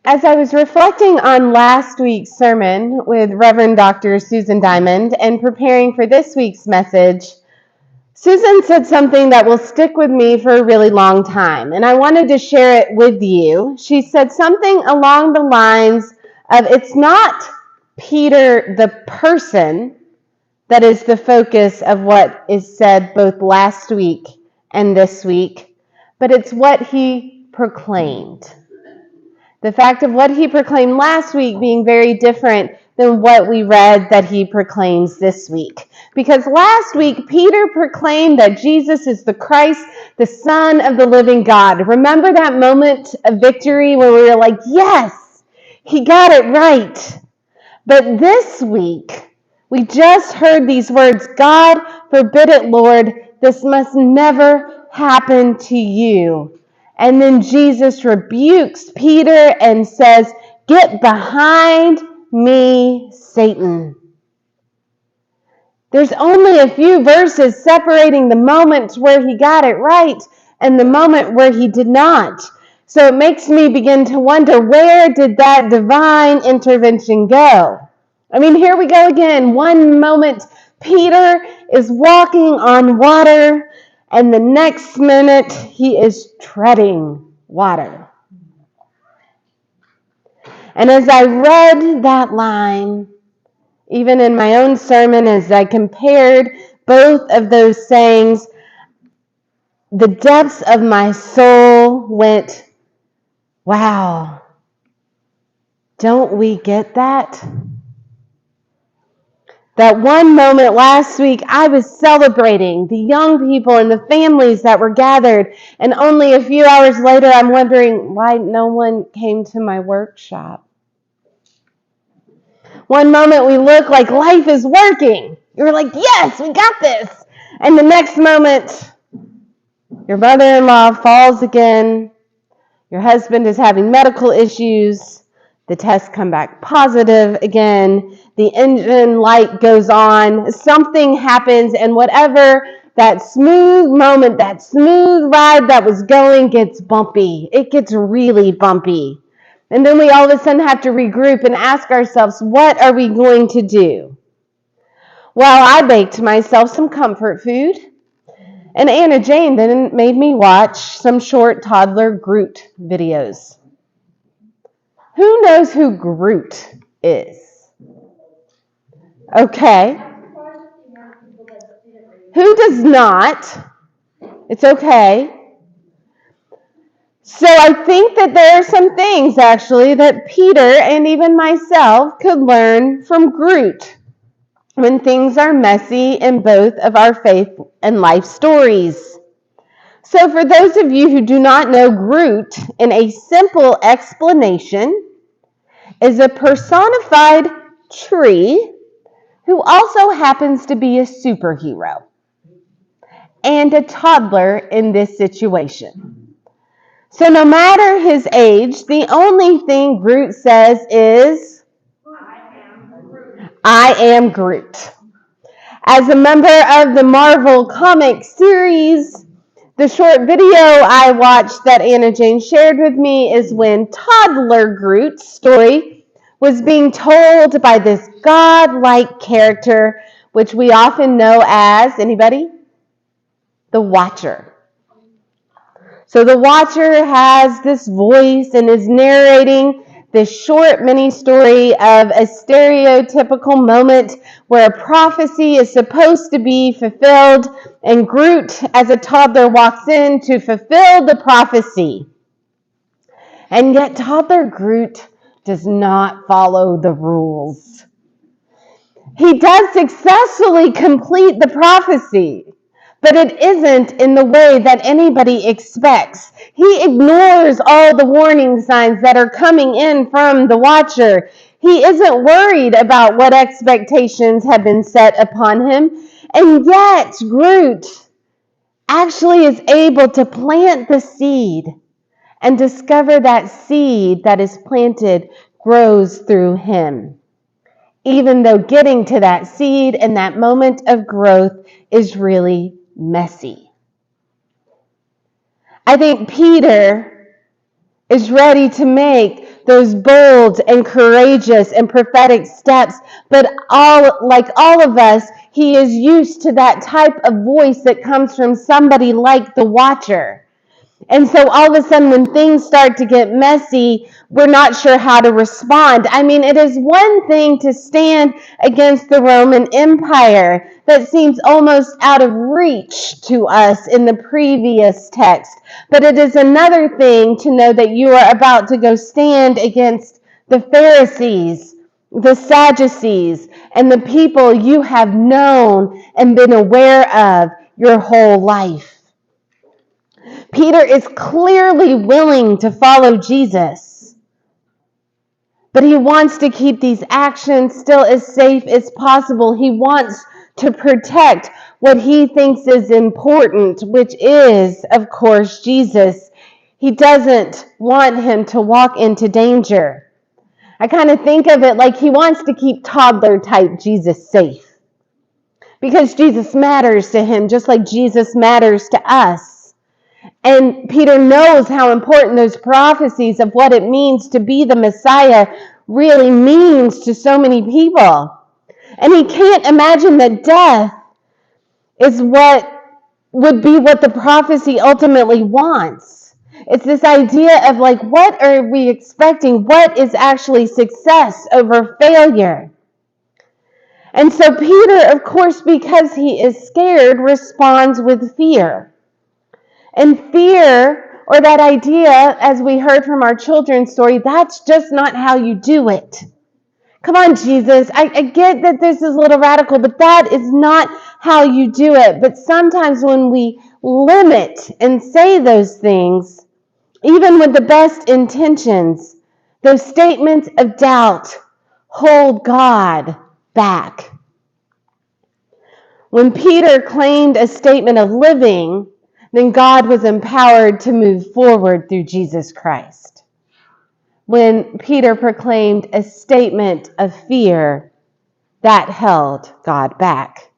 As I was reflecting on last week's sermon with Reverend Dr. Susan Diamond and preparing for this week's message, Susan said something that will stick with me for a really long time, and I wanted to share it with you. She said something along the lines of, it's not Peter the person that is the focus of what is said both last week and this week, but it's what he proclaimed. The fact of what he proclaimed last week being very different than what we read that he proclaims this week. Because last week, Peter proclaimed that Jesus is the Christ, the Son of the living God. Remember that moment of victory where we were like, yes, he got it right. But this week, we just heard these words, God forbid it, Lord, this must never happen to you. And then Jesus rebukes Peter and says, get behind me, Satan. There's only a few verses separating the moment where he got it right and the moment where he did not. So it makes me begin to wonder, where did that divine intervention go? I mean, here we go again. One moment, Peter is walking on water, and the next minute, he is treading water. And as I read that line, even in my own sermon, as I compared both of those sayings, the depths of my soul went, wow, don't we get that? That one moment last week, I was celebrating the young people and the families that were gathered, and only a few hours later, I'm wondering why no one came to my workshop. One moment we look like life is working. You're like, yes, we got this. And the next moment, your mother-in-law falls again. Your husband is having medical issues. The tests come back positive again. The engine light goes on. Something happens, and whatever that smooth moment, that smooth ride that was going gets bumpy. It gets really bumpy. And then we all of a sudden have to regroup and ask ourselves, what are we going to do? Well, I baked myself some comfort food. And Anna Jane then made me watch some short toddler Groot videos. Who knows who Groot is? Okay. Who does not? It's okay. So I think that there are some things, actually, that Peter and even myself could learn from Groot when things are messy in both of our faith and life stories. So for those of you who do not know, Groot, in a simple explanation, is a personified tree who also happens to be a superhero and a toddler in this situation. So no matter his age, the only thing Groot says is, I am Groot. As a member of the Marvel comic series, the short video I watched that Anna Jane shared with me is when toddler Groot's story was being told by this God-like character, which we often know as, anybody? The Watcher. So the Watcher has this voice and is narrating this short mini story of a stereotypical moment where a prophecy is supposed to be fulfilled, and Groot, as a toddler, walks in to fulfill the prophecy. And yet toddler Groot does not follow the rules. He does successfully complete the prophecy, but it isn't in the way that anybody expects. He ignores all the warning signs that are coming in from the Watcher. He isn't worried about what expectations have been set upon him. And yet, Groot actually is able to plant the seed and discover that seed that is planted grows through him. Even though getting to that seed and that moment of growth is really messy. I think Peter is ready to make those bold and courageous and prophetic steps. But like all of us, he is used to that type of voice that comes from somebody like the watcher. And so all of a sudden, when things start to get messy, we're not sure how to respond. I mean, it is one thing to stand against the Roman Empire that seems almost out of reach to us in the previous text. But it is another thing to know that you are about to go stand against the Pharisees, the Sadducees, and the people you have known and been aware of your whole life. Peter is clearly willing to follow Jesus, but he wants to keep these actions still as safe as possible. He wants to protect what he thinks is important, which is, of course, Jesus. He doesn't want him to walk into danger. I kind of think of it like he wants to keep toddler-type Jesus safe, because Jesus matters to him just like Jesus matters to us. And Peter knows how important those prophecies of what it means to be the Messiah really means to so many people. And he can't imagine that death is what would be what the prophecy ultimately wants. It's this idea of like, what are we expecting? What is actually success over failure? And so Peter, of course, because he is scared, responds with fear. And fear, or that idea, as we heard from our children's story, that's just not how you do it. Come on, Jesus. I get that this is a little radical, but that is not how you do it. But sometimes when we limit and say those things, even with the best intentions, those statements of doubt hold God back. When Peter claimed a statement of living, then God was empowered to move forward through Jesus Christ. When Peter proclaimed a statement of fear, that held God back.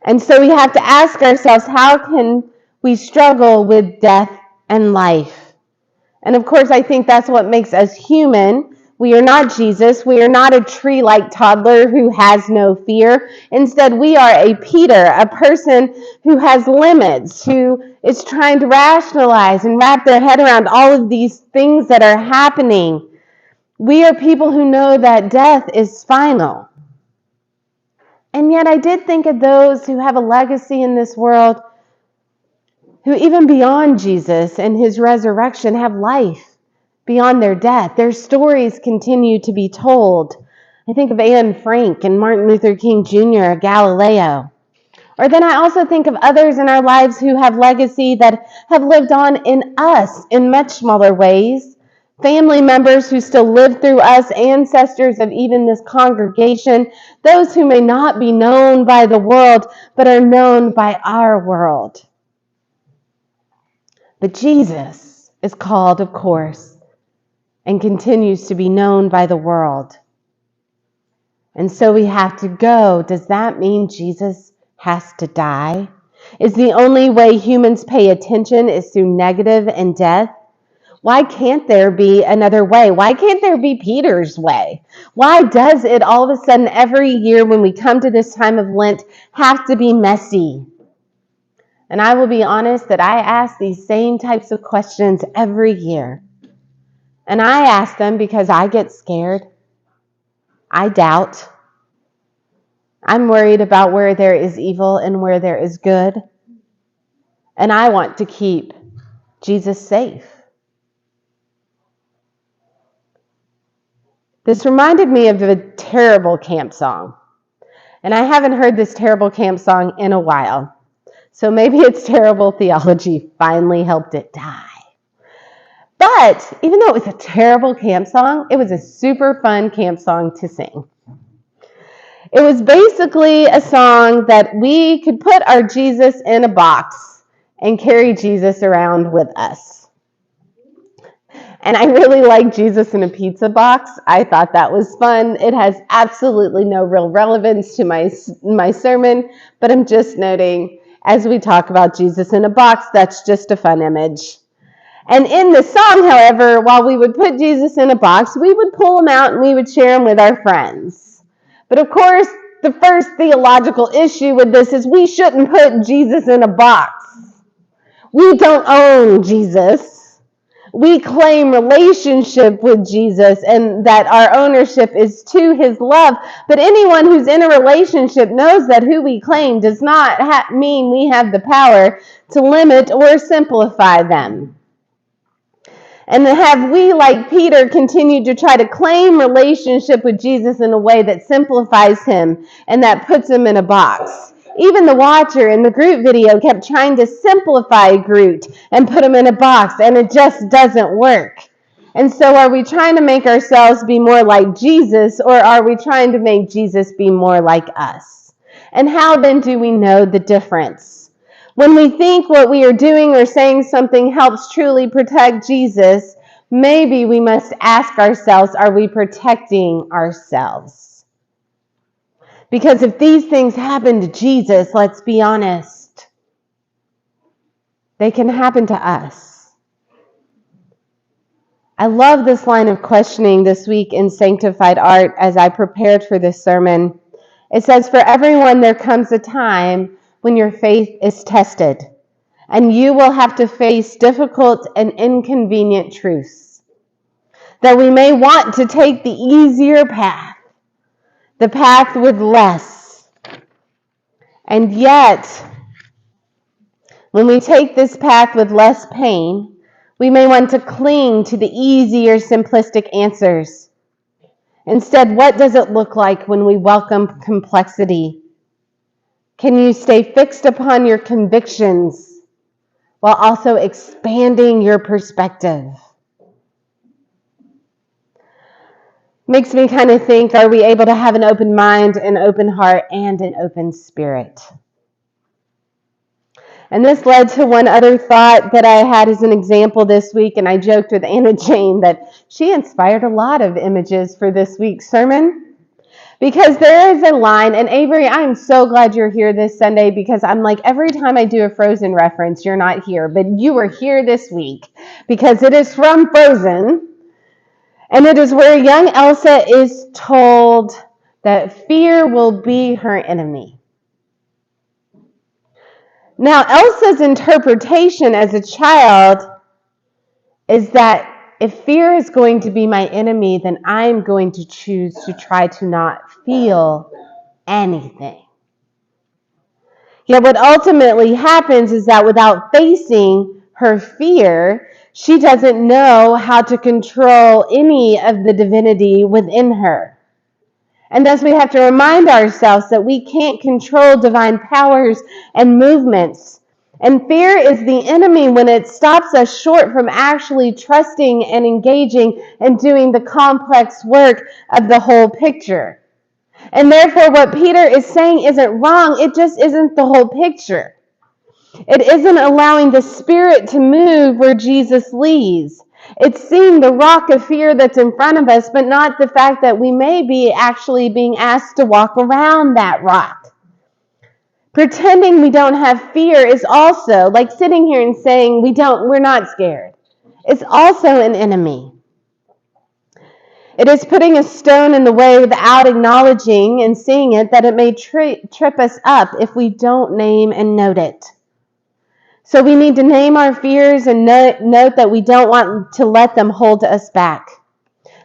And so we have to ask ourselves, how can we struggle with death and life? And of course, I think that's what makes us human. We are not Jesus. We are not a tree-like toddler who has no fear. Instead, we are a Peter, a person who has limits, who is trying to rationalize and wrap their head around all of these things that are happening. We are people who know that death is final. And yet I did think of those who have a legacy in this world, who even beyond Jesus and his resurrection have life beyond their death. Their stories continue to be told. I think of Anne Frank and Martin Luther King Jr., Galileo. Or then I also think of others in our lives who have legacy that have lived on in us in much smaller ways. Family members who still live through us, ancestors of even this congregation, those who may not be known by the world, but are known by our world. But Jesus is called, of course, and continues to be known by the world. And so we have to go. Does that mean Jesus has to die? Is the only way humans pay attention is through negative and death? Why can't there be another way? Why can't there be Peter's way? Why does it all of a sudden every year when we come to this time of Lent have to be messy? And I will be honest that I ask these same types of questions every year. And I ask them because I get scared. I doubt. I'm worried about where there is evil and where there is good. And I want to keep Jesus safe. This reminded me of a terrible camp song. And I haven't heard this terrible camp song in a while. So maybe its terrible theology finally helped it die. But even though it was a terrible camp song, it was a super fun camp song to sing. It was basically a song that we could put our Jesus in a box and carry Jesus around with us. And I really like Jesus in a pizza box. I thought that was fun. It has absolutely no real relevance to my sermon, but I'm just noting, as we talk about Jesus in a box, that's just a fun image. And in the song, however, while we would put Jesus in a box, we would pull him out and we would share him with our friends. But of course, the first theological issue with this is we shouldn't put Jesus in a box. We don't own Jesus. We claim relationship with Jesus and that our ownership is to his love. But anyone who's in a relationship knows that who we claim does not mean we have the power to limit or simplify them. And have we, like Peter, continued to try to claim relationship with Jesus in a way that simplifies him and that puts him in a box? Even the watcher in the Groot video kept trying to simplify Groot and put him in a box, and it just doesn't work. And so are we trying to make ourselves be more like Jesus, or are we trying to make Jesus be more like us? And how then do we know the difference? When we think what we are doing or saying something helps truly protect Jesus, maybe we must ask ourselves, are we protecting ourselves? Because if these things happen to Jesus, let's be honest, they can happen to us. I love this line of questioning this week in Sanctified Art as I prepared for this sermon. It says, for everyone there comes a time when your faith is tested, and you will have to face difficult and inconvenient truths. That we may want to take the easier path, the path with less. And yet, when we take this path with less pain, we may want to cling to the easier, simplistic answers. Instead, what does it look like when we welcome complexity? Can you stay fixed upon your convictions while also expanding your perspective? Makes me kind of think, are we able to have an open mind, an open heart, and an open spirit? And this led to one other thought that I had as an example this week, and I joked with Anna Jane that she inspired a lot of images for this week's sermon. Because there is a line, and Avery, I am so glad you're here this Sunday, because I'm like, every time I do a Frozen reference, you're not here, but you were here this week, because it is from Frozen, and it is where young Elsa is told that fear will be her enemy. Now, Elsa's interpretation as a child is that if fear is going to be my enemy, then I'm going to choose to try to not feel anything. Yet what ultimately happens is that without facing her fear, she doesn't know how to control any of the divinity within her. And thus we have to remind ourselves that we can't control divine powers and movements. And fear is the enemy when it stops us short from actually trusting and engaging and doing the complex work of the whole picture. And therefore, what Peter is saying isn't wrong. It just isn't the whole picture. It isn't allowing the Spirit to move where Jesus leads. It's seeing the rock of fear that's in front of us, but not the fact that we may be actually being asked to walk around that rock. Pretending we don't have fear is also like sitting here and saying we're not scared. It's also an enemy. It is putting a stone in the way without acknowledging and seeing it that it may trip us up if we don't name and note it. So we need to name our fears and note that we don't want to let them hold us back.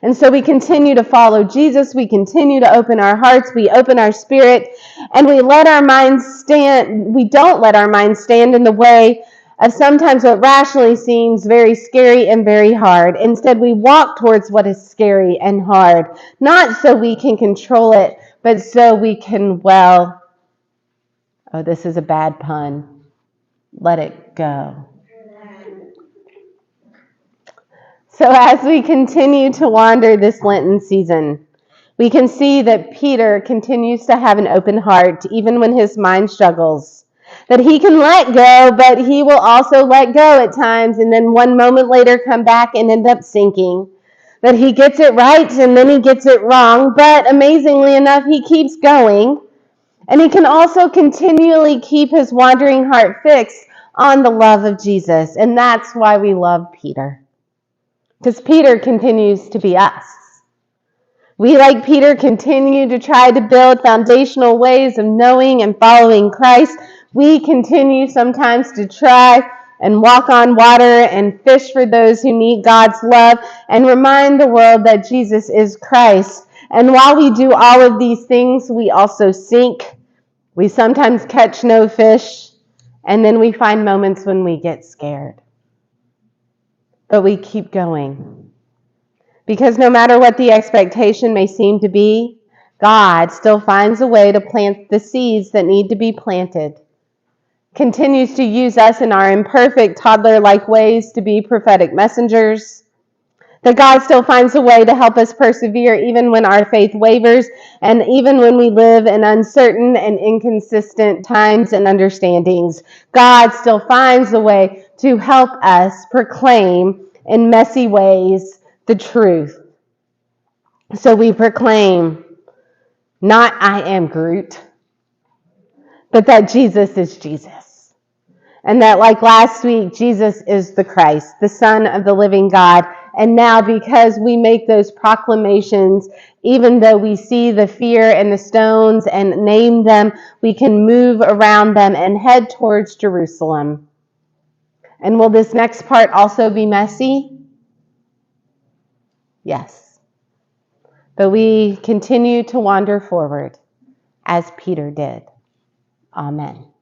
And so we continue to follow Jesus. We continue to open our hearts. We open our spirit, and we let our minds stand. We don't let our minds stand in the way of sometimes what rationally seems very scary and very hard. Instead, we walk towards what is scary and hard, not so we can control it, but so we can, this is a bad pun, let it go. So as we continue to wander this Lenten season, we can see that Peter continues to have an open heart, even when his mind struggles. That he can let go, but he will also let go at times, and then one moment later come back and end up sinking. That he gets it right, and then he gets it wrong, but amazingly enough, he keeps going. And he can also continually keep his wandering heart fixed, on the love of Jesus. And that's why we love Peter. Because Peter continues to be us. We, like Peter, continue to try to build foundational ways of knowing and following Christ. We continue sometimes to try and walk on water and fish for those who need God's love and remind the world that Jesus is Christ. And while we do all of these things, we also sink. We sometimes catch no fish, and then we find moments when we get scared. But we keep going. Because no matter what the expectation may seem to be, God still finds a way to plant the seeds that need to be planted, continues to use us in our imperfect toddler-like ways to be prophetic messengers, that God still finds a way to help us persevere even when our faith wavers and even when we live in uncertain and inconsistent times and understandings. God still finds a way to help us proclaim in messy ways the truth. So we proclaim, not I am Groot, but that Jesus is Jesus. And that, like last week, Jesus is the Christ, the Son of the living God. And now, because we make those proclamations, even though we see the fear and the stones and name them, we can move around them and head towards Jerusalem. And will this next part also be messy? Yes. But we continue to wander forward as Peter did. Amen.